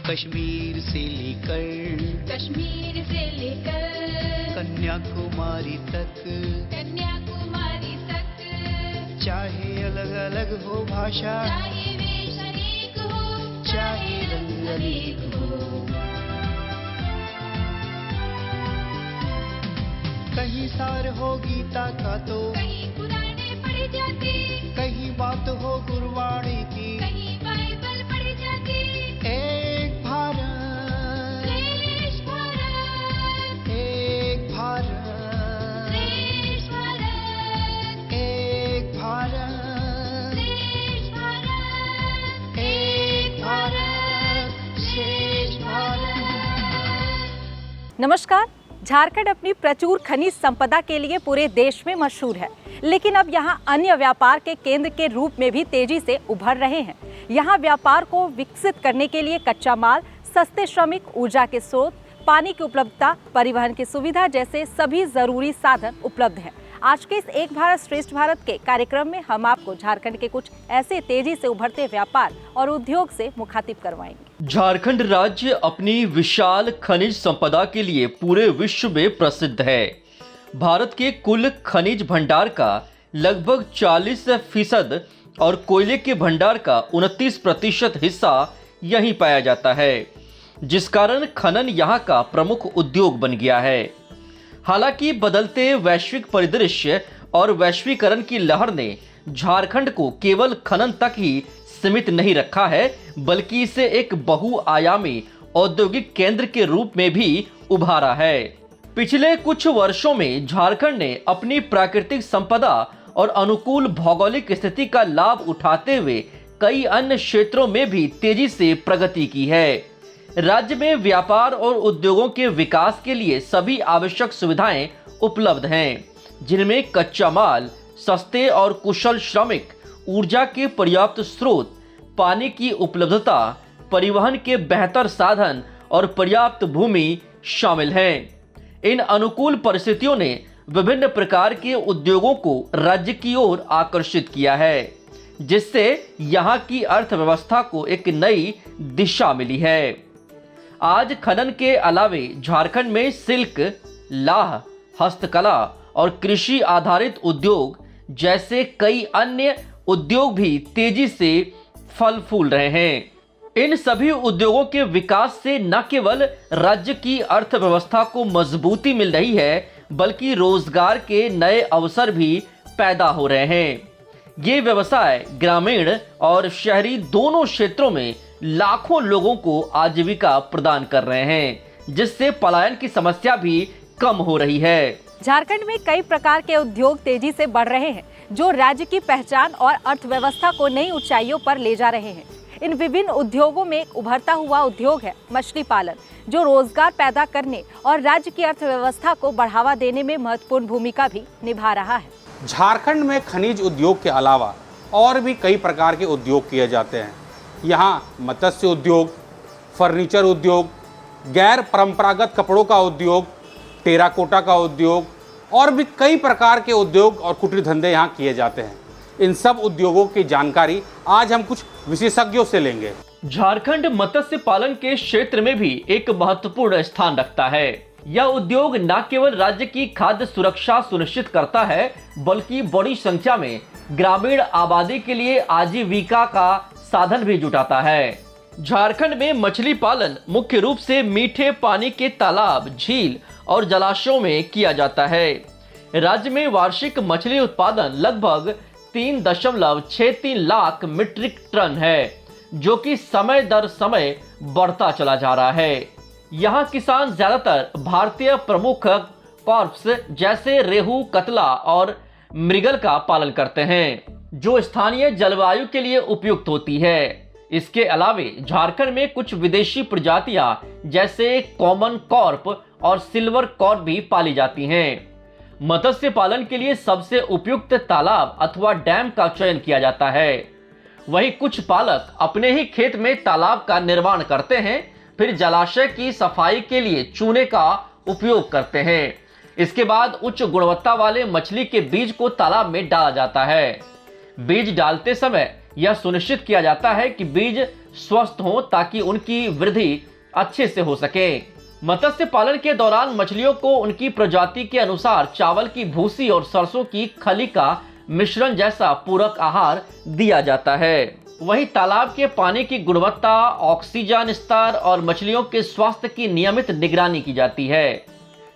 कश्मीर से लेकर कन्याकुमारी तक चाहे अलग अलग हो भाषा, चाहे वेश अनेक हो, चाहे रंग अनेक हो। कहीं सार हो गीता का तो कहीं पुराने पढ़े जाते, कहीं बात हो गुरबाणी की, कहीं बाइबल पढ़ी जाती। एक भारत श्रेष्ठ भारत, एक भारत श्रेष्ठ भारत, एक भारत श्रेष्ठ भारत, एक भारत श्रेष्ठ भारत। नमस्कार। झारखंड अपनी प्रचुर खनिज संपदा के लिए पूरे देश में मशहूर है, लेकिन अब यहाँ अन्य व्यापार के केंद्र के रूप में भी तेजी से उभर रहे हैं। यहाँ व्यापार को विकसित करने के लिए कच्चा माल, सस्ते श्रमिक, ऊर्जा के स्रोत, पानी की उपलब्धता, परिवहन की सुविधा जैसे सभी जरूरी साधन उपलब्ध हैं। आज के इस एक भारत श्रेष्ठ भारत के कार्यक्रम में हम आपको झारखंड के कुछ ऐसे तेजी से उभरते व्यापार और उद्योग से मुखातिब करवाएंगे। झारखंड राज्य अपनी विशाल खनिज संपदा के लिए पूरे विश्व में प्रसिद्ध है। भारत के कुल खनिज भंडार का लगभग 40% और कोयले के भंडार का 29% हिस्सा यहीं पाया जाता है, जिस कारण खनन यहाँ का प्रमुख उद्योग बन गया है। हालांकि बदलते वैश्विक परिदृश्य और वैश्वीकरण की लहर ने झारखंड को केवल खनन तक ही सीमित नहीं रखा है, बल्कि इसे एक बहुआयामी औद्योगिक केंद्र के रूप में भी उभारा है। पिछले कुछ वर्षों में झारखंड ने अपनी प्राकृतिक संपदा और अनुकूल भौगोलिक स्थिति का लाभ उठाते हुए कई अन्य क्षेत्रों में भी तेजी से प्रगति की है। राज्य में व्यापार और उद्योगों के विकास के लिए सभी आवश्यक सुविधाएं उपलब्ध हैं, जिनमें कच्चा माल, सस्ते और कुशल श्रमिक, ऊर्जा के पर्याप्त स्रोत, पानी की उपलब्धता, परिवहन के बेहतर साधन और पर्याप्त भूमि शामिल हैं। इन अनुकूल परिस्थितियों ने विभिन्न प्रकार के उद्योगों को राज्य की ओर आकर्षित किया है, जिससे यहाँ की अर्थव्यवस्था को एक नई दिशा मिली है। आज खनन के अलावे झारखंड में सिल्क, लाह, हस्तकला और कृषि आधारित उद्योग जैसे कई अन्य उद्योग भी तेजी से फल फूल रहे हैं। इन सभी उद्योगों के विकास से न केवल राज्य की अर्थव्यवस्था को मजबूती मिल रही है, बल्कि रोजगार के नए अवसर भी पैदा हो रहे हैं। ये व्यवसाय ग्रामीण और शहरी दोनों क्षेत्रों में लाखों लोगों को आजीविका प्रदान कर रहे हैं, जिससे पलायन की समस्या भी कम हो रही है। झारखंड में कई प्रकार के उद्योग तेजी से बढ़ रहे हैं, जो राज्य की पहचान और अर्थव्यवस्था को नई ऊंचाइयों पर ले जा रहे हैं। इन विभिन्न उद्योगों में एक उभरता हुआ उद्योग है मछली पालन, जो रोजगार पैदा करने और राज्य की अर्थव्यवस्था को बढ़ावा देने में महत्वपूर्ण भूमिका भी निभा रहा है। झारखंड में खनिज उद्योग के अलावा और भी कई प्रकार के उद्योग किए जाते हैं। यहाँ मत्स्य उद्योग, फर्नीचर उद्योग, गैर परंपरागत कपड़ों का उद्योग, टेराकोटा का उद्योग और भी कई प्रकार के उद्योग और कुटीर धंधे यहाँ किए जाते हैं। इन सब उद्योगों की जानकारी आज हम कुछ विशेषज्ञों से लेंगे। झारखंड मत्स्य पालन के क्षेत्र में भी एक महत्वपूर्ण स्थान रखता है। यह उद्योग न केवल राज्य की खाद्य सुरक्षा सुनिश्चित करता है, बल्कि बड़ी संख्या में ग्रामीण आबादी के लिए आजीविका का साधन भी जुटाता है। झारखंड में मछली पालन मुख्य रूप से मीठे पानी के तालाब, झील और जलाशयों में किया जाता है। राज्य में वार्षिक मछली उत्पादन लगभग 3.63 लाख मीट्रिक टन है, जो कि समय दर समय बढ़ता चला जा रहा है। यहाँ किसान ज्यादातर भारतीय प्रमुख कॉर्प्स जैसे रेहू, कतला और मृगल का पालन करते हैं, जो स्थानीय जलवायु के लिए उपयुक्त होती है। इसके अलावे झारखंड में कुछ विदेशी प्रजातियां जैसे कॉमन कॉर्प और सिल्वर कॉर्प भी पाली जाती हैं। मत्स्य पालन के लिए सबसे उपयुक्त तालाब अथवा डैम का चयन किया जाता है। वहीं कुछ पालक अपने ही खेत में तालाब का निर्माण करते हैं, फिर जलाशय की सफाई के लिए चूने का उपयोग करते हैं। इसके बाद उच्च गुणवत्ता वाले मछली के बीज को तालाब में डाला जाता है। बीज डालते समय यह सुनिश्चित किया जाता है कि बीज स्वस्थ हों ताकि उनकी वृद्धि अच्छे से हो सके। मत्स्य पालन के दौरान मछलियों को उनकी प्रजाति के अनुसार चावल की भूसी और सरसों की खली का मिश्रण जैसा पूरक आहार दिया जाता है। वहीं तालाब के पानी की गुणवत्ता, ऑक्सीजन स्तर और मछलियों के स्वास्थ्य की नियमित निगरानी की जाती है।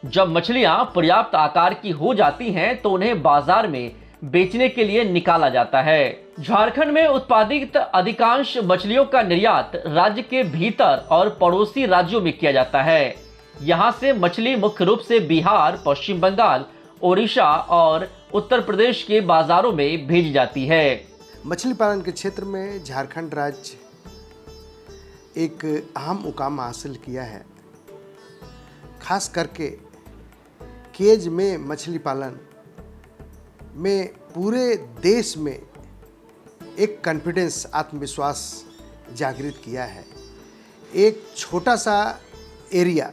जब मछलियां पर्याप्त आकार की हो जाती हैं तो उन्हें बाजार में बेचने के लिए निकाला जाता है। झारखंड में उत्पादित अधिकांश मछलियों का निर्यात राज्य के भीतर और पड़ोसी राज्यों में किया जाता है। यहाँ से मछली मुख्य रूप से बिहार, पश्चिम बंगाल, ओडिशा और उत्तर प्रदेश के बाजारों में भेजी जाती है। मछली पालन के क्षेत्र में झारखंड राज्य एक अहम मुकाम हासिल किया है। खास करके केज में मछली पालन में पूरे देश में एक कॉन्फिडेंस, आत्मविश्वास जागृत किया है। एक छोटा सा एरिया,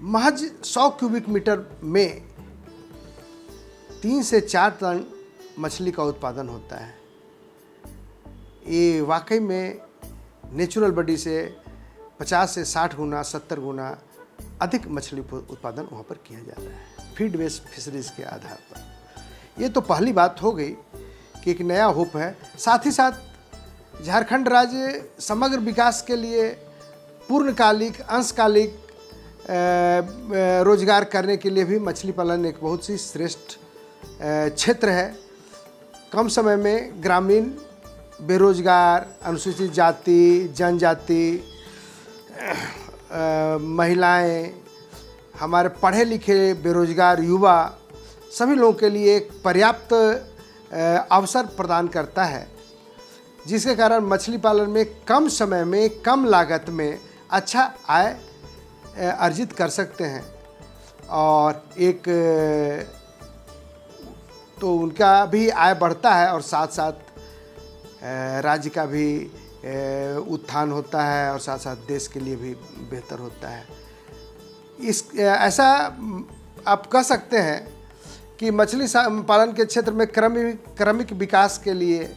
महज 100 क्यूबिक मीटर में 3 से 4 टन मछली का उत्पादन होता है। ये वाकई में नेचुरल बॉडी से 50 से 60 गुना, 70 गुना अधिक मछली उत्पादन वहाँ पर किया जाता है, फीड बेस्ड फिशरीज के आधार पर। ये तो पहली बात हो गई कि एक नया होप है। साथ ही साथ झारखंड राज्य समग्र विकास के लिए पूर्णकालिक, अंशकालिक रोजगार करने के लिए भी मछली पालन एक बहुत सी श्रेष्ठ क्षेत्र है। कम समय में ग्रामीण, बेरोजगार, अनुसूचित जाति, जनजाति, महिलाएं, हमारे पढ़े लिखे बेरोजगार युवा, सभी लोगों के लिए एक पर्याप्त अवसर प्रदान करता है, जिसके कारण मछली पालन में कम समय में, कम लागत में अच्छा आय अर्जित कर सकते हैं। और एक तो उनका भी आय बढ़ता है और साथ साथ राज्य का भी उत्थान होता है और साथ साथ देश के लिए भी बेहतर होता है। ऐसा आप कह सकते हैं कि मछली पालन के क्षेत्र में क्रमिक विकास के लिए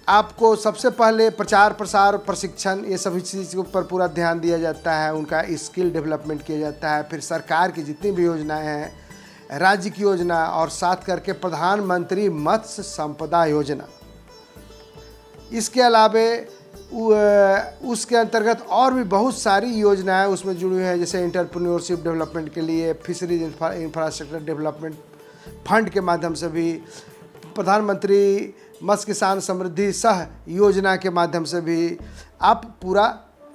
आपको सबसे पहले प्रचार प्रसार, प्रशिक्षण, ये सभी चीज़ों पर पूरा ध्यान दिया जाता है। उनका स्किल डेवलपमेंट किया जाता है। फिर सरकार की जितनी भी योजनाएं हैं, राज्य की योजना और साथ करके प्रधानमंत्री मत्स्य संपदा योजना, इसके अलावे उसके अंतर्गत और भी बहुत सारी योजनाएं उसमें जुड़ी हुई हैं, जैसे एंटरप्रेन्योरशिप डेवलपमेंट के लिए फिशरीज इंफ्रास्ट्रक्चर डेवलपमेंट फंड के माध्यम से भी, प्रधानमंत्री मत्स्य किसान समृद्धि सह योजना के माध्यम से भी आप पूरा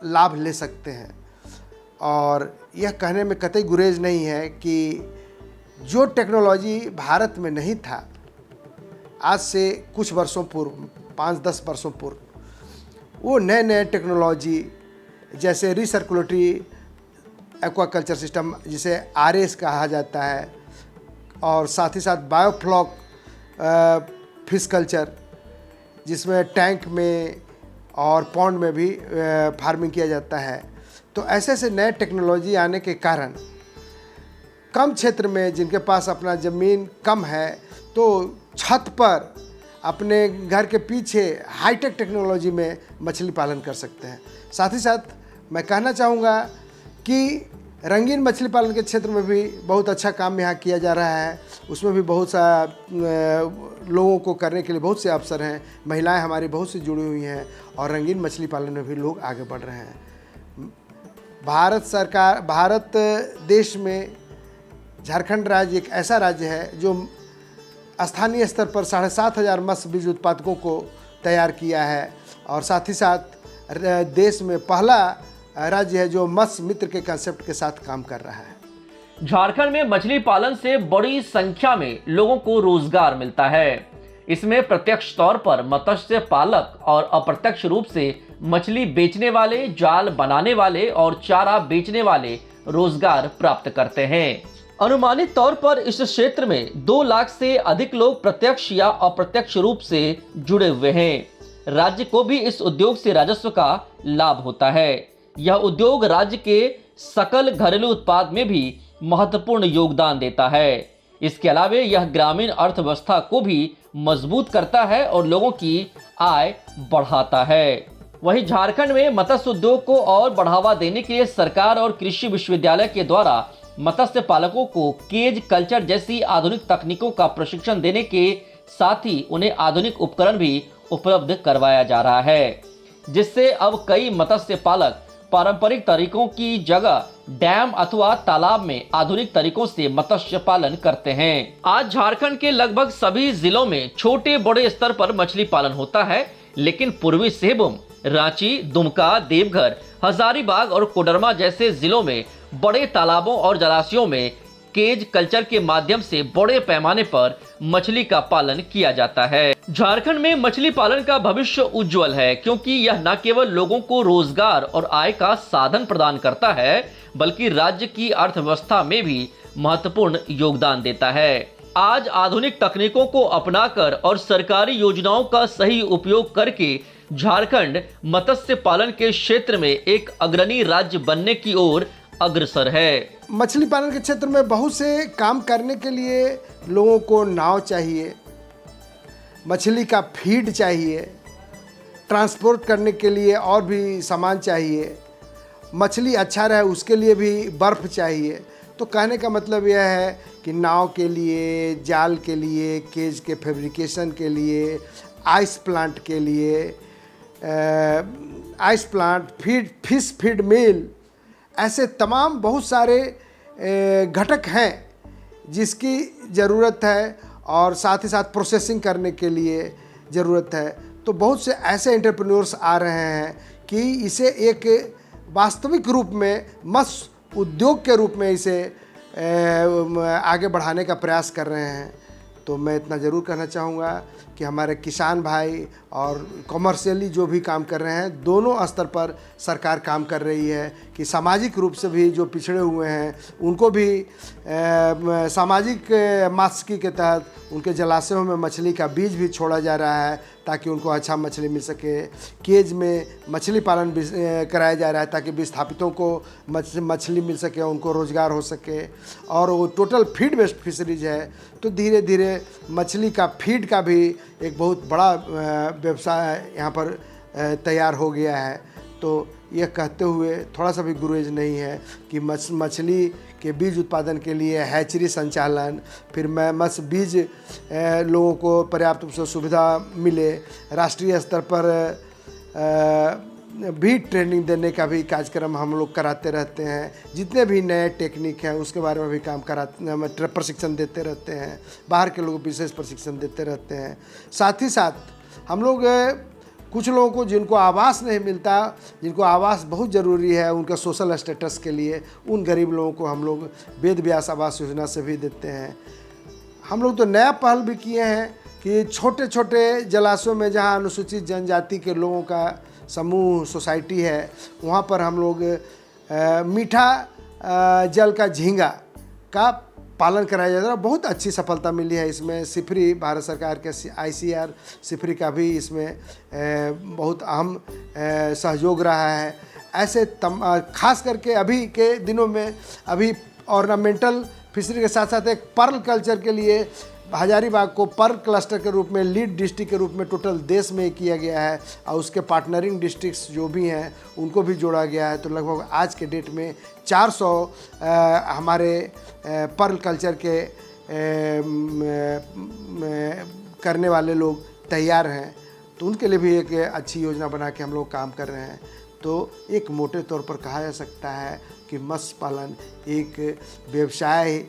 लाभ ले सकते हैं। और यह कहने में कतई गुरेज नहीं है कि जो टेक्नोलॉजी भारत में नहीं था, आज से कुछ वर्षों पूर्व, 5-10 वर्षों पूर्व, वो नए नए टेक्नोलॉजी जैसे रिसर्कुलेटरी एक्वाकल्चर सिस्टम, जिसे RS कहा जाता है, और साथ ही साथ बायोफ्लॉक फिश कल्चर, जिसमें टैंक में और पॉन्ड में भी फार्मिंग किया जाता है। तो ऐसे ऐसे नए टेक्नोलॉजी आने के कारण कम क्षेत्र में, जिनके पास अपना ज़मीन कम है, तो छत पर अपने घर के पीछे हाईटेक टेक्नोलॉजी में मछली पालन कर सकते हैं। साथ ही साथ मैं कहना चाहूँगा कि रंगीन मछली पालन के क्षेत्र में भी बहुत अच्छा काम यहाँ किया जा रहा है। उसमें भी बहुत सा लोगों को करने के लिए बहुत से अवसर हैं। महिलाएं हमारी बहुत सी जुड़ी हुई हैं और रंगीन मछली पालन में भी लोग आगे बढ़ रहे हैं। भारत देश में झारखंड राज्य एक ऐसा राज्य है जो स्थानीय स्तर पर 7,500 मत्स्य बीज उत्पादकों को तैयार किया है, और साथ ही साथ देश में पहला राज्य है जो मत्स्य मित्र के कंसेप्ट के साथ काम कर रहा है। झारखंड में मछली पालन से बड़ी संख्या में लोगों को रोजगार मिलता है। इसमें प्रत्यक्ष तौर पर मत्स्य पालक और अप्रत्यक्ष रूप से मछली बेचने वाले, जाल बनाने वाले और चारा बेचने वाले रोजगार प्राप्त करते हैं। अनुमानित तौर पर इस क्षेत्र में 2 लाख से अधिक लोग प्रत्यक्ष या अप्रत्यक्ष रूप से जुड़े हुए हैं। राज्य को भी इस उद्योग से राजस्व का लाभ होता है। यह उद्योग राज्य के सकल घरेलू उत्पाद में भी महत्वपूर्ण योगदान देता है। इसके अलावा यह ग्रामीण अर्थव्यवस्था को भी मजबूत करता है और लोगों की आय बढ़ाता है। वहीं झारखंड में मत्स्य उद्योग को और बढ़ावा देने के लिए सरकार और कृषि विश्वविद्यालय के द्वारा मत्स्य पालकों को केज कल्चर जैसी आधुनिक तकनीकों का प्रशिक्षण देने के साथ ही उन्हें आधुनिक उपकरण भी उपलब्ध करवाया जा रहा है, जिससे अब कई मत्स्य पालक पारंपरिक तरीकों की जगह डैम अथवा तालाब में आधुनिक तरीकों से मत्स्य पालन करते हैं। आज झारखंड के लगभग सभी जिलों में छोटे बड़े स्तर पर मछली पालन होता है, लेकिन पूर्वी सिंहभूम, रांची, दुमका, देवघर, हजारीबाग और कोडरमा जैसे जिलों में बड़े तालाबों और जलाशयों में केज कल्चर के माध्यम से बड़े पैमाने पर मछली का पालन किया जाता है। झारखंड में मछली पालन का भविष्य उज्जवल है, क्योंकि यह न केवल लोगों को रोजगार और आय का साधन प्रदान करता है, बल्कि राज्य की अर्थव्यवस्था में भी महत्वपूर्ण योगदान देता है। आज आधुनिक तकनीकों को अपनाकर और सरकारी योजनाओं का सही उपयोग करके झारखंड मत्स्य पालन के क्षेत्र में एक अग्रणी राज्य बनने की ओर अग्रसर है। मछली पालन के क्षेत्र में बहुत से काम करने के लिए लोगों को नाव चाहिए, मछली का फीड चाहिए, ट्रांसपोर्ट करने के लिए और भी सामान चाहिए, मछली अच्छा रहे उसके लिए भी बर्फ़ चाहिए। तो कहने का मतलब यह है कि नाव के लिए, जाल के लिए, केज के फैब्रिकेशन के लिए, आइस प्लांट के लिए, आइस प्लांट, फिश फीड मिल, ऐसे तमाम बहुत सारे घटक हैं जिसकी ज़रूरत है और साथ ही साथ प्रोसेसिंग करने के लिए ज़रूरत है। तो बहुत से ऐसे एंटरप्रेन्योर्स आ रहे हैं कि इसे एक वास्तविक रूप में मत्स्य उद्योग के रूप में इसे आगे बढ़ाने का प्रयास कर रहे हैं। तो मैं इतना ज़रूर कहना चाहूँगा कि हमारे किसान भाई और कॉमर्शियली जो भी काम कर रहे हैं, दोनों स्तर पर सरकार काम कर रही है कि सामाजिक रूप से भी जो पिछड़े हुए हैं उनको भी सामाजिक मात्स्यिकी के तहत उनके जलाशयों में मछली का बीज भी छोड़ा जा रहा है ताकि उनको अच्छा मछली मिल सके। केज में मछली पालन कराया जा रहा है ताकि विस्थापितों को मछली मिल सके, उनको रोज़गार हो सके। और वो टोटल फीड बेस्ड फिशरीज है, तो धीरे धीरे मछली का फीड का भी एक बहुत बड़ा व्यवसाय यहाँ पर तैयार हो गया है। तो यह कहते हुए थोड़ा सा भी गुरेज नहीं है कि मछली के बीज उत्पादन के लिए हैचरी संचालन, फिर मत्स्य बीज लोगों को पर्याप्त रूप से सुविधा मिले, राष्ट्रीय स्तर पर भी ट्रेनिंग देने का भी कार्यक्रम हम लोग कराते रहते हैं। जितने भी नए टेक्निक हैं उसके बारे में भी काम कराते, प्रशिक्षण देते रहते हैं, बाहर के लोग विशेष प्रशिक्षण देते रहते हैं। साथ ही साथ हम लोग कुछ लोगों को जिनको आवास नहीं मिलता, जिनको आवास बहुत ज़रूरी है उनके सोशल स्टेटस के लिए, उन गरीब लोगों को हम लोग वेद व्यास आवास योजना से भी देते हैं। हम लोग तो नया पहल भी किए हैं कि छोटे छोटे जलाशयों में जहां अनुसूचित जनजाति के लोगों का समूह सोसाइटी है, वहां पर हम लोग मीठा जल का झींगा का पालन कराया जाता है। बहुत अच्छी सफलता मिली है इसमें। सिफरी, भारत सरकार के ICR सिफरी का भी इसमें बहुत अहम सहयोग रहा है। ऐसे खास करके अभी के दिनों में अभी ऑर्नामेंटल फिशरी के साथ साथ एक पर्ल कल्चर के लिए हजारीबाग को पर्ल क्लस्टर के रूप में लीड डिस्ट्रिक्ट के रूप में टोटल देश में किया गया है और उसके पार्टनरिंग डिस्ट्रिक्ट्स जो भी हैं उनको भी जोड़ा गया है। तो लगभग आज के डेट में 400 हमारे पर्ल कल्चर के करने वाले लोग तैयार हैं। तो उनके लिए भी एक अच्छी योजना बना के हम लोग काम कर रहे हैं। तो एक मोटे तौर पर कहा जा सकता है कि मत्स्य पालन एक व्यवसाय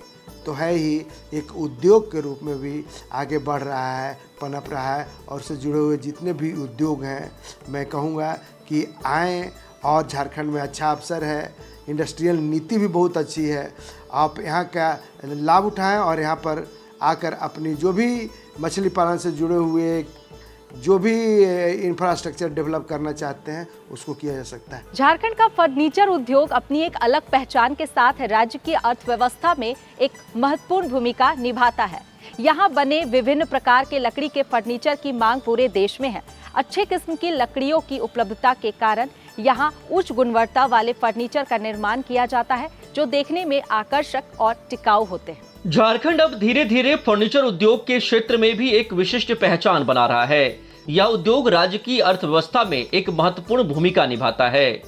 तो है ही, एक उद्योग के रूप में भी आगे बढ़ रहा है, पनप रहा है। और उससे जुड़े हुए जितने भी उद्योग हैं मैं कहूँगा कि आएँ और झारखंड में अच्छा अवसर है। इंडस्ट्रियल नीति भी बहुत अच्छी है, आप यहाँ का लाभ उठाएं और यहाँ पर आकर अपनी जो भी मछली पालन से जुड़े हुए जो भी इंफ्रास्ट्रक्चर डेवलप करना चाहते हैं उसको किया जा सकता है। झारखंड का फर्नीचर उद्योग अपनी एक अलग पहचान के साथ राज्य की अर्थव्यवस्था में एक महत्वपूर्ण भूमिका निभाता है। यहाँ बने विभिन्न प्रकार के लकड़ी के फर्नीचर की मांग पूरे देश में है। अच्छे किस्म की लकड़ियों की उपलब्धता के कारण यहाँ उच्च गुणवत्ता वाले फर्नीचर का निर्माण किया जाता है जो देखने में आकर्षक और टिकाऊ होते हैं। झारखंड अब धीरे धीरे फर्नीचर उद्योग के क्षेत्र में भी एक विशिष्ट पहचान बना रहा है। यह उद्योग राज्य की अर्थव्यवस्था में एक महत्वपूर्ण भूमिका निभाता है।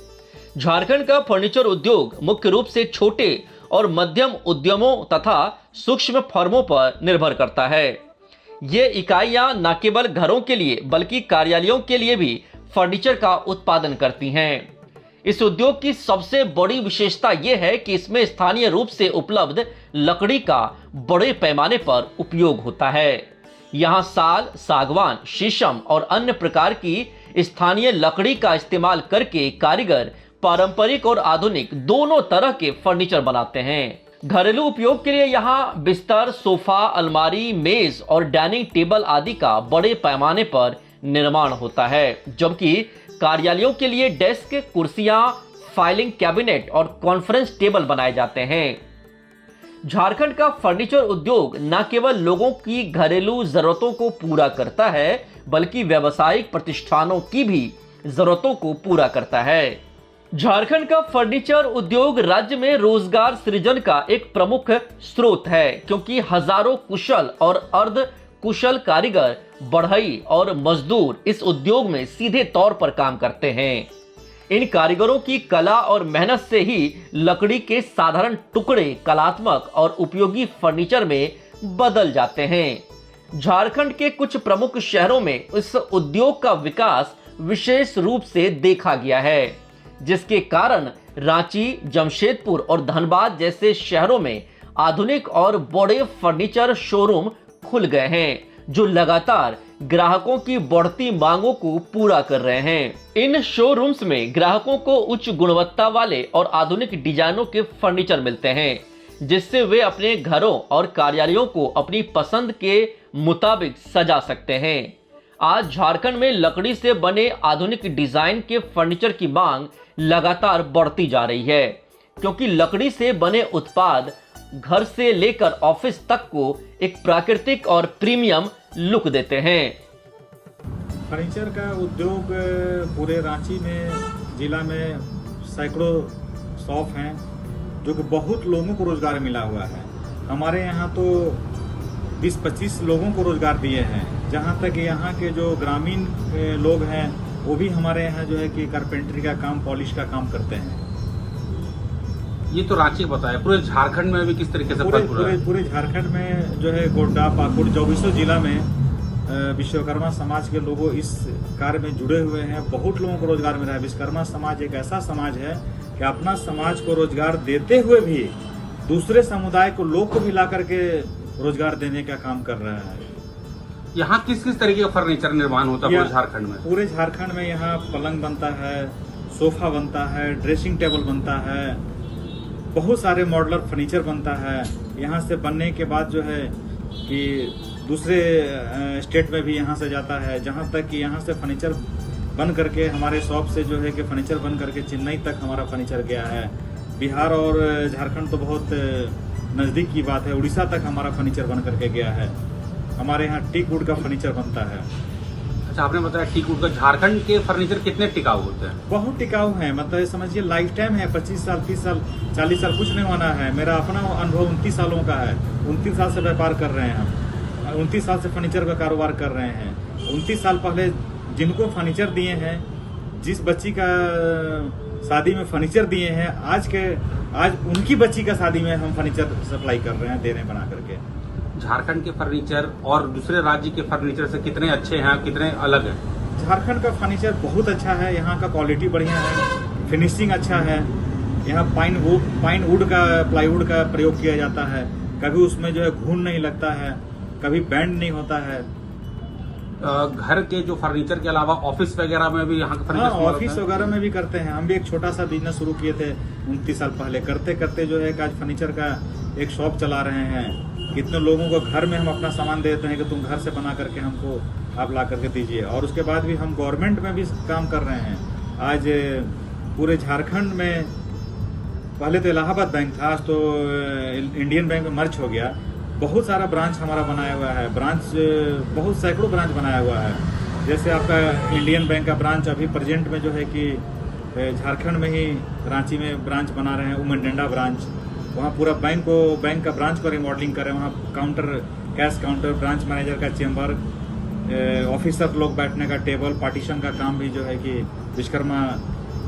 झारखंड का फर्नीचर उद्योग मुख्य रूप से छोटे और मध्यम उद्यमों तथा सूक्ष्म फर्मों पर निर्भर करता है। ये इकाइयां न केवल घरों के लिए बल्कि कार्यालयों के लिए भी फर्नीचर का उत्पादन करती हैं। इस उद्योग की सबसे बड़ी विशेषता यह है कि इसमें स्थानीय रूप से उपलब्ध लकड़ी का बड़े पैमाने पर उपयोग होता है। यहाँ साल, सागवान, शीशम और अन्य प्रकार की स्थानीय लकड़ी का इस्तेमाल करके कारीगर पारंपरिक और आधुनिक दोनों तरह के फर्नीचर बनाते हैं। घरेलू उपयोग के लिए यहाँ बिस्तर, सोफा, अलमारी, मेज और डाइनिंग टेबल आदि का बड़े पैमाने पर निर्माण होता है, जबकि कार्यालयों के लिए डेस्क, कुर्सियां, फाइलिंग कैबिनेट और कॉन्फ्रेंस टेबल बनाए जाते हैं। झारखंड का फर्नीचर उद्योग न केवल लोगों की घरेलू जरूरतों को पूरा करता है बल्कि व्यावसायिक प्रतिष्ठानों की भी जरूरतों को पूरा करता है। झारखंड का फर्नीचर उद्योग राज्य में रोजगार सृजन का एक प्रमुख स्रोत है, क्योंकि हजारों कुशल और अर्ध कुशल कारीगर, बढ़ई और मजदूर इस उद्योग में सीधे तौर पर काम करते हैं। इन कारीगरों की कला और मेहनत से ही लकड़ी के साधारण टुकड़े कलात्मक और उपयोगी फर्नीचर में बदल जाते हैं। झारखंड के कुछ प्रमुख शहरों में इस उद्योग का विकास विशेष रूप से देखा गया है, जिसके कारण रांची, जमशेदपुर और धनबाद जैसे शहरों में आधुनिक और बड़े फर्नीचर शोरूम खुल गए हैं, जो लगातार ग्राहकों की बढ़ती मांगों को पूरा कर रहे हैं। इन शोरूम्स में ग्राहकों को उच्च गुणवत्ता वाले और आधुनिक डिजाइनों के फर्नीचर मिलते हैं, जिससे वे अपने घरों और कार्यालयों को अपनी पसंद के मुताबिक सजा सकते हैं। आज झारखंड में लकड़ी से बने आधुनिक डिजाइन के फर्नीचर की मांग लगातार बढ़ती जा रही है, क्योंकि लकड़ी से बने उत्पाद घर से लेकर ऑफिस तक को एक प्राकृतिक और प्रीमियम लुक देते हैं। फर्नीचर का उद्योग पूरे रांची में, जिला में सैकड़ों शॉप हैं, जो कि बहुत लोगों को रोजगार मिला हुआ है। हमारे यहाँ तो 20-25 लोगों को रोजगार दिए हैं। जहाँ तक यहाँ के जो ग्रामीण लोग हैं वो भी हमारे यहाँ जो है कि कारपेंटरी का काम, पॉलिश का काम करते हैं। ये तो रांची बताया, पूरे झारखंड में भी किस तरीके से पूरे झारखंड में जो है गोड्डा, पाकुड़, 24 जिला में विश्वकर्मा समाज के लोग इस कार्य में जुड़े हुए हैं। बहुत लोगों को रोजगार मिला है। विश्वकर्मा समाज एक ऐसा समाज है कि अपना समाज को रोजगार देते हुए भी दूसरे समुदाय को लोग को भी ला करके रोजगार देने का काम कर रहा है। यहाँ किस किस तरीके का फर्नीचर निर्माण होता है पूरे झारखंड में? पूरे झारखंड में यहाँ पलंग बनता है, सोफा बनता है, ड्रेसिंग टेबल बनता है, बहुत सारे मॉडलर फर्नीचर बनता है। यहाँ से बनने के बाद जो है कि दूसरे स्टेट में भी यहाँ से जाता है। जहाँ तक कि यहाँ से फर्नीचर बन करके हमारे शॉप से जो है कि फर्नीचर बन करके चेन्नई तक हमारा फर्नीचर गया है। बिहार और झारखंड तो बहुत नज़दीक की बात है, उड़ीसा तक हमारा फर्नीचर बन करके गया है। हमारे यहाँ टीक वुड का फर्नीचर बनता है। अच्छा, आपने बताया टीक वुड का। झारखंड के फर्नीचर कितने टिकाऊ होते हैं? बहुत टिकाऊ है, मतलब समझिए लाइफ टाइम है। 25 साल, 30 साल, 40 साल कुछ नहीं होना है। मेरा अपना अनुभव 29 सालों का है। 29 साल से व्यापार कर रहे हैं हम, 29 साल से फर्नीचर का कारोबार कर रहे हैं। 29 साल पहले जिनको फर्नीचर दिए हैं, जिस बच्ची का शादी में फर्नीचर दिए हैं, आज उनकी बच्ची का शादी में हम फर्नीचर सप्लाई कर रहे हैं, दे रहे हैं बना करके। झारखंड के फर्नीचर और दूसरे राज्य के फर्नीचर से कितने अच्छे हैं, कितने अलग हैं? झारखंड का फर्नीचर बहुत अच्छा है। यहाँ का क्वालिटी बढ़िया है, फिनिशिंग अच्छा है। यहाँ पाइन वुड का, प्लाईवुड का प्रयोग किया जाता है। कभी उसमें जो है घून नहीं लगता है, कभी बैंड नहीं होता है। घर के जो फर्नीचर के अलावा ऑफिस वगैरह में भी यहाँ का फर्नीचर? हाँ, ऑफिस वगैरह में भी करते हैं। हम भी एक छोटा सा बिजनेस शुरू किए थे 29 साल पहले। करते करते जो है आज फर्नीचर का एक शॉप चला रहे हैं। कितने लोगों को घर में हम अपना सामान देते हैं कि तुम घर से बना करके हमको आप ला करके दीजिए। और उसके बाद भी हम गवर्नमेंट में भी काम कर रहे हैं। आज पूरे झारखंड में, पहले तो इलाहाबाद बैंक था, आज तो इंडियन बैंक में मर्ज हो गया। बहुत सारा ब्रांच हमारा बनाया हुआ है। बहुत सैकड़ों ब्रांच बनाया हुआ है। जैसे आपका इंडियन बैंक का ब्रांच अभी प्रेजेंट में जो है कि झारखंड में ही रांची में ब्रांच बना रहे हैं, उमरडेंडा ब्रांच। वहाँ पूरा बैंक का ब्रांच को रिमॉडलिंग कर रहे हैं। वहाँ counter, cash counter, branch manager का चेम्बर, ऑफिसर लोग बैठने का टेबल, पार्टीशन का काम भी जो है कि विश्वकर्मा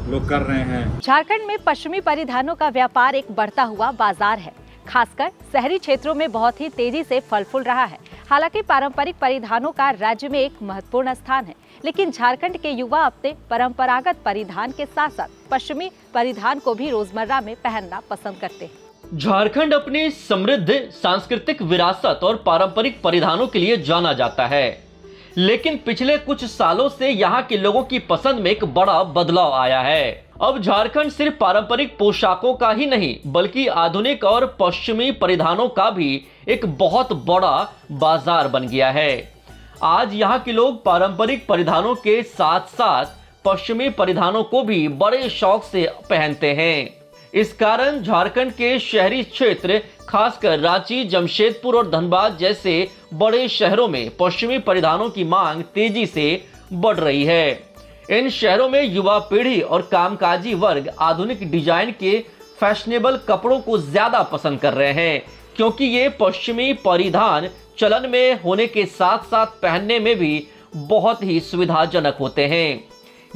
लोग कर रहे हैं। झारखंड में पश्चिमी परिधानों का व्यापार एक बढ़ता हुआ बाजार है। खासकर शहरी क्षेत्रों में बहुत ही तेजी से फल फूल रहा है। हालांकि पारंपरिक परिधानों का राज्य में एक महत्वपूर्ण स्थान है, लेकिन झारखंड के युवा अपने परंपरागत परिधान के साथ साथ पश्चिमी परिधान को भी रोजमर्रा में पहनना पसंद करते हैं। झारखंड अपनी समृद्ध सांस्कृतिक विरासत और पारंपरिक परिधानों के लिए जाना जाता है, लेकिन पिछले कुछ सालों से यहाँ के लोगों की पसंद में एक बड़ा बदलाव आया है। अब झारखंड सिर्फ पारंपरिक पोशाकों का ही नहीं बल्कि आधुनिक और पश्चिमी परिधानों का भी एक बहुत बड़ा बाजार बन गया है। आज यहाँ के लोग पारंपरिक परिधानों के साथ साथ पश्चिमी परिधानों को भी बड़े शौक से पहनते हैं। इस कारण झारखंड के शहरी क्षेत्र, खासकर रांची, जमशेदपुर और धनबाद जैसे बड़े शहरों में पश्चिमी परिधानों की मांग तेजी से बढ़ रही है। इन शहरों में युवा पीढ़ी और कामकाजी वर्ग आधुनिक डिजाइन के फैशनेबल कपड़ों को ज्यादा पसंद कर रहे हैं, क्योंकि ये पश्चिमी परिधान चलन में होने के साथ साथ पहनने में भी बहुत ही सुविधाजनक होते हैं।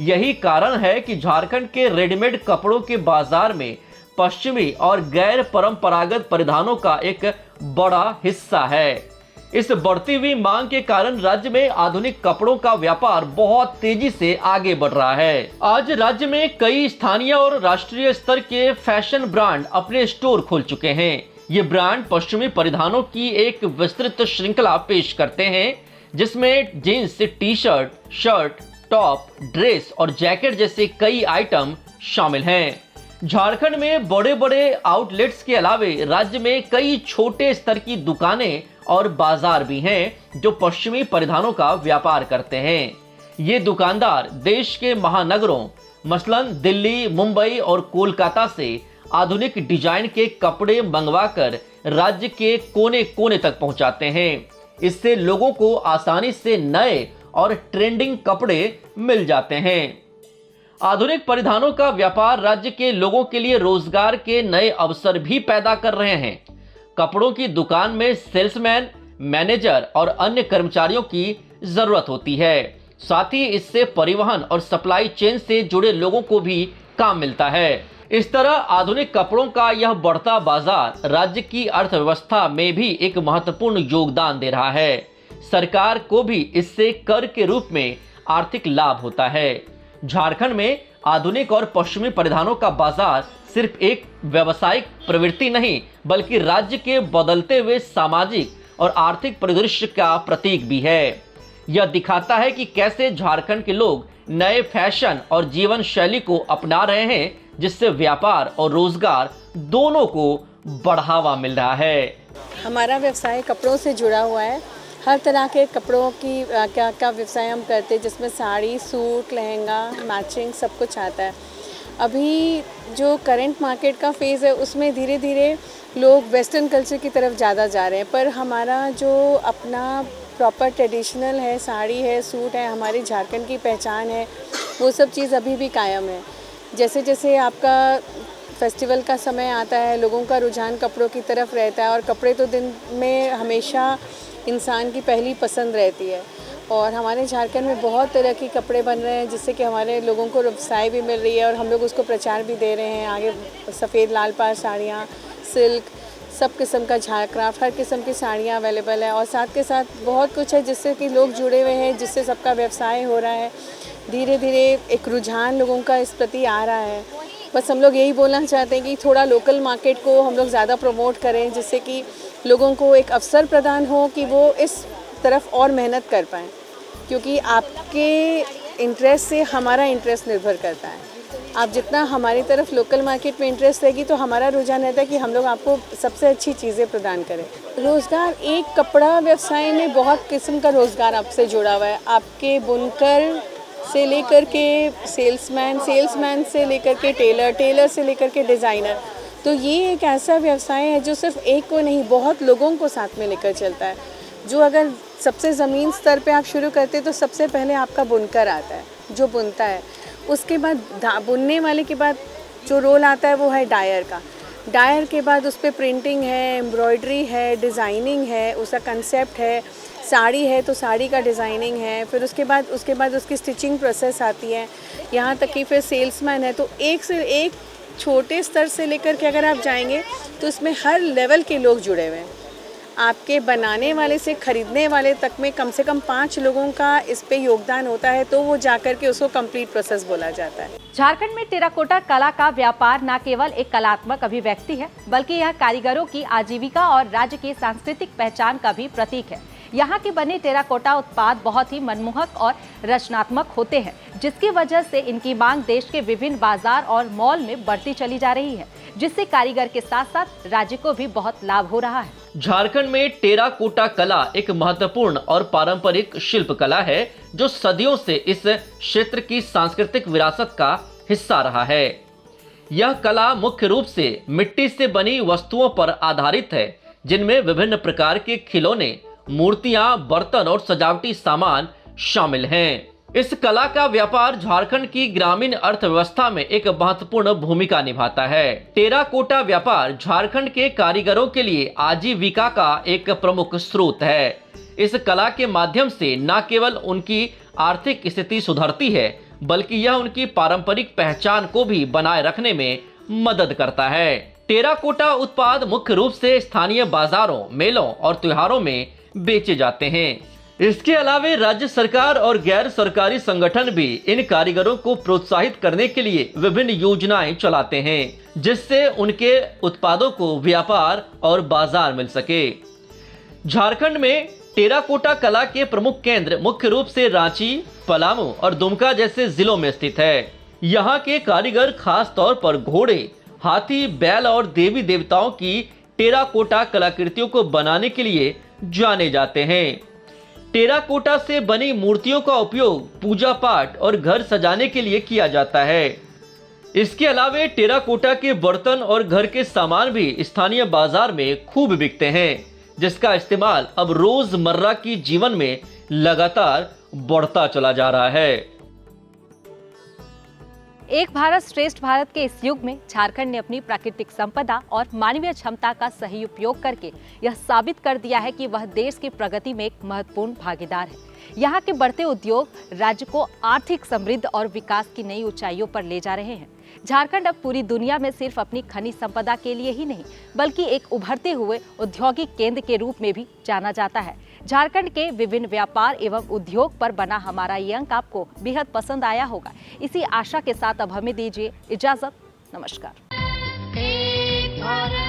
यही कारण है कि झारखंड के रेडीमेड कपड़ों के बाजार में पश्चिमी और गैर परंपरागत परिधानों का एक बड़ा हिस्सा है। इस बढ़ती हुई मांग के कारण राज्य में आधुनिक कपड़ों का व्यापार बहुत तेजी से आगे बढ़ रहा है। आज राज्य में कई स्थानीय और राष्ट्रीय स्तर के फैशन ब्रांड अपने स्टोर खोल चुके हैं। ये ब्रांड पश्चिमी परिधानों की एक विस्तृत श्रृंखला पेश करते हैं, जिसमें jeans, T shirt, shirt, top, dress और जैकेट जैसे कई आइटम शामिल हैं। झारखंड में बड़े बड़े आउटलेट्स के अलावे राज्य में कई छोटे स्तर की दुकानें और बाजार भी हैं जो पश्चिमी परिधानों का व्यापार करते हैं। ये दुकानदार देश के महानगरों मसलन दिल्ली, मुंबई और कोलकाता से आधुनिक डिजाइन के कपड़े मंगवाकर राज्य के कोने कोने तक पहुंचाते हैं। इससे लोगों को आसानी से नए और ट्रेंडिंग कपड़े मिल जाते हैं। आधुनिक परिधानों का व्यापार राज्य के लोगों के लिए रोजगार के नए अवसर भी पैदा कर रहे हैं। कपड़ों की दुकान में सेल्समैन, मैनेजर और अन्य कर्मचारियों की जरूरत होती है। साथ ही इससे परिवहन और सप्लाई चेन से जुड़े लोगों को भी काम मिलता है। इस तरह आधुनिक कपड़ों का यह बढ़ता बाजार राज्य की अर्थव्यवस्था में भी एक महत्वपूर्ण योगदान दे रहा है। सरकार को भी इससे कर के रूप में आर्थिक लाभ होता है। झारखंड में आधुनिक और पश्चिमी परिधानों का बाजार सिर्फ एक व्यावसायिक प्रवृत्ति नहीं बल्कि राज्य के बदलते हुए सामाजिक और आर्थिक परिदृश्य का प्रतीक भी है। यह दिखाता है कि कैसे झारखंड के लोग नए फैशन और जीवन शैली को अपना रहे हैं, जिससे व्यापार और रोजगार दोनों को बढ़ावा मिल रहा है। हमारा व्यवसाय कपड़ों से जुड़ा हुआ है। हर तरह के कपड़ों की क्या व्यवसाय हम करते हैं, जिसमें साड़ी, सूट, लहंगा, मैचिंग सब कुछ आता है। अभी जो करंट मार्केट का फेज़ है उसमें धीरे धीरे लोग वेस्टर्न कल्चर की तरफ ज़्यादा जा रहे हैं, पर हमारा जो अपना प्रॉपर ट्रेडिशनल है, साड़ी है, सूट है, हमारी झारखंड की पहचान है, वो सब चीज़ अभी भी कायम है। जैसे जैसे आपका फेस्टिवल का समय आता है, लोगों का रुझान कपड़ों की तरफ रहता है और कपड़े तो दिन में हमेशा इंसान की पहली पसंद रहती है। और हमारे झारखंड में बहुत तरह के कपड़े बन रहे हैं, जिससे कि हमारे लोगों को व्यवसाय भी मिल रही है और हम लोग उसको प्रचार भी दे रहे हैं आगे। सफ़ेद लाल पार साड़ियाँ, सिल्क, सब किस्म का झार क्राफ्ट, हर किस्म की साड़ियाँ अवेलेबल है। और साथ के साथ बहुत कुछ है जिससे कि लोग जुड़े हुए हैं, जिससे सबका व्यवसाय हो रहा है। धीरे धीरे एक रुझान लोगों का इस प्रति आ रहा है। बस हम लोग यही बोलना चाहते हैं कि थोड़ा लोकल मार्केट को हम लोग ज़्यादा प्रमोट करें, जिससे कि लोगों को एक अवसर प्रदान हो कि वो इस तरफ और मेहनत कर पाएँ, क्योंकि आपके इंटरेस्ट से हमारा इंटरेस्ट निर्भर करता है। आप जितना हमारी तरफ लोकल मार्केट में इंटरेस्ट रहेगी तो हमारा रुझान रहता है कि हम लोग आपको सबसे अच्छी चीज़ें प्रदान करें। रोज़गार, एक कपड़ा व्यवसाय में बहुत किस्म का रोज़गार आपसे जुड़ा हुआ है। आपके बुनकर से लेकर के सेल्समैन से लेकर के टेलर से लेकर के डिज़ाइनर। तो ये एक ऐसा व्यवसाय है जो सिर्फ एक को नहीं, बहुत लोगों को साथ में लेकर चलता है। जो अगर सबसे ज़मीन स्तर पे आप शुरू करते तो सबसे पहले आपका बुनकर आता है जो बुनता है। उसके बाद बुनने वाले के बाद जो रोल आता है वो है डायर का। डायर के बाद उस पर प्रिंटिंग है, एम्ब्रॉयडरी है, डिज़ाइनिंग है, उसका कंसेप्ट है। साड़ी है तो साड़ी का डिज़ाइनिंग है, फिर उसके बाद उसकी स्टिचिंग प्रोसेस आती है। यहाँ तक कि फिर सेल्समैन है, तो एक से एक छोटे स्तर से लेकर के अगर आप जाएंगे तो इसमें हर लेवल के लोग जुड़े हुए हैं। आपके बनाने वाले से खरीदने वाले तक में कम से कम 5 लोगों का इस पे योगदान होता है, तो वो जाकर के उसको कंप्लीट प्रोसेस बोला जाता है। झारखंड में टेराकोटा कला का व्यापार न केवल एक कलात्मक अभिव्यक्ति है, बल्कि यह कारीगरों की आजीविका और राज्य की सांस्कृतिक पहचान का भी प्रतीक है। यहाँ के बने टेराकोटा उत्पाद बहुत ही मनमोहक और रचनात्मक होते हैं, जिसकी वजह से इनकी मांग देश के विभिन्न बाजार और मॉल में बढ़ती चली जा रही है, जिससे कारीगर के साथ साथ राज्य को भी बहुत लाभ हो रहा है। झारखंड में टेराकोटा कला एक महत्वपूर्ण और पारंपरिक शिल्प कला है, जो सदियों से इस क्षेत्र की सांस्कृतिक विरासत का हिस्सा रहा है। यह कला मुख्य रूप से मिट्टी से बनी वस्तुओं पर आधारित है, जिनमें विभिन्न प्रकार के खिलौने, मूर्तियां, बर्तन और सजावटी सामान शामिल हैं। इस कला का व्यापार झारखंड की ग्रामीण अर्थव्यवस्था में एक महत्वपूर्ण भूमिका निभाता है। टेराकोटा व्यापार झारखंड के कारीगरों के लिए आजीविका का एक प्रमुख स्रोत है। इस कला के माध्यम से न केवल उनकी आर्थिक स्थिति सुधरती है, बल्कि यह उनकी पारंपरिक पहचान को भी बनाए रखने में मदद करता है। टेराकोटा उत्पाद मुख्य रूप से स्थानीय बाजारों, मेलों और त्योहारों में बेचे जाते हैं। इसके अलावा राज्य सरकार और गैर सरकारी संगठन भी इन कारीगरों को प्रोत्साहित करने के लिए विभिन्न योजनाएं चलाते हैं, जिससे उनके उत्पादों को व्यापार और बाजार मिल सके। झारखंड में टेराकोटा कला के प्रमुख केंद्र मुख्य रूप से रांची, पलामू और दुमका जैसे जिलों में स्थित है। यहाँ के कारीगर खास तौर पर घोड़े, हाथी, बैल और देवी देवताओं की टेराकोटा कलाकृतियों को बनाने के लिए जाने जाते हैं। टेराकोटा से बनी मूर्तियों का उपयोग पूजा पाठ और घर सजाने के लिए किया जाता है। इसके अलावा टेराकोटा के बर्तन और घर के सामान भी स्थानीय बाजार में खूब बिकते हैं, जिसका इस्तेमाल अब रोजमर्रा की जीवन में लगातार बढ़ता चला जा रहा है। एक भारत श्रेष्ठ भारत के इस युग में झारखंड ने अपनी प्राकृतिक संपदा और मानवीय क्षमता का सही उपयोग करके यह साबित कर दिया है कि वह देश की प्रगति में एक महत्वपूर्ण भागीदार है। यहाँ के बढ़ते उद्योग राज्य को आर्थिक समृद्ध और विकास की नई ऊंचाइयों पर ले जा रहे हैं। झारखंड अब पूरी दुनिया में सिर्फ अपनी खनिज संपदा के लिए ही नहीं, बल्कि एक उभरते हुए औद्योगिक केंद्र के रूप में भी जाना जाता है। झारखंड के विभिन्न व्यापार एवं उद्योग पर बना हमारा ये अंक आपको बेहद पसंद आया होगा। इसी आशा के साथ अब हमें दीजिए इजाजत। नमस्कार। एक भारत